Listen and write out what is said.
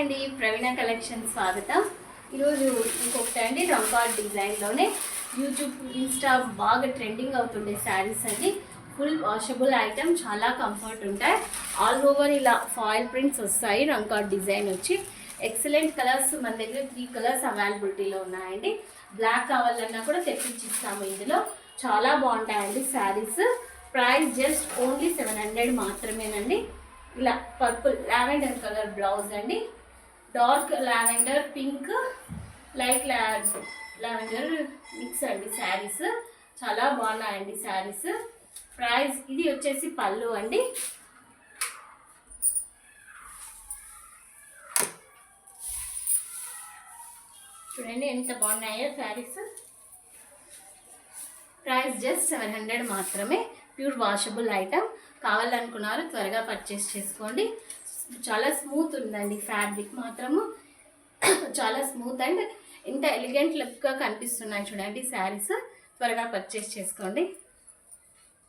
అండి, ప్రవీణ కలెక్షన్ స్వాగతం. ఈరోజు ఇంకొకటి అండి రంగార్డ్ డిజైన్లోనే యూట్యూబ్ ఇన్స్టా బాగా ట్రెండింగ్ అవుతుండే శారీస్ అండి. ఫుల్ వాషబుల్ ఐటమ్, చాలా కంఫర్ట్ ఉంటాయి. ఆల్ ఓవర్ ఇలా ఫాయిల్ ప్రింట్స్ వస్తాయి. రంగార్డ్ డిజైన్ వచ్చి ఎక్సలెంట్ కలర్స్ మన దగ్గర 3 కలర్స్ అవైలబిలిటీలో ఉన్నాయండి. బ్లాక్ కావాలన్నా కూడా తెప్పించిస్తాము. ఇందులో చాలా బాగుంటాయండి శారీస్. ప్రైస్ జస్ట్ ఓన్లీ 700 మాత్రమేనండి. ఇలా పర్పుల్ లావెండర్ కలర్ బ్లౌజ్ అండి, dark lavender, pink, light lavender mix అండి. శారీస్ చాలా బాగున్నాయండి శారీస్. ప్రైస్ ఇది వచ్చేసి పళ్ళు అండి. చూడండి ఎంత బాగున్నాయో శారీస్. ప్రైస్ జస్ట్ 700 మాత్రమే. Pure washable item. కావాలనుకున్నారు త్వరగా పర్చేస్ చేసుకోండి. చాలా స్మూత్ ఉందండి ఫ్యాబ్రిక్ మాత్రము. చాలా స్మూత్ అండ్ ఎంత ఎలిగెంట్ లుక్గా కనిపిస్తున్నాయి చూడండి శారీస్. త్వరగా పర్చేస్ చేసుకోండి.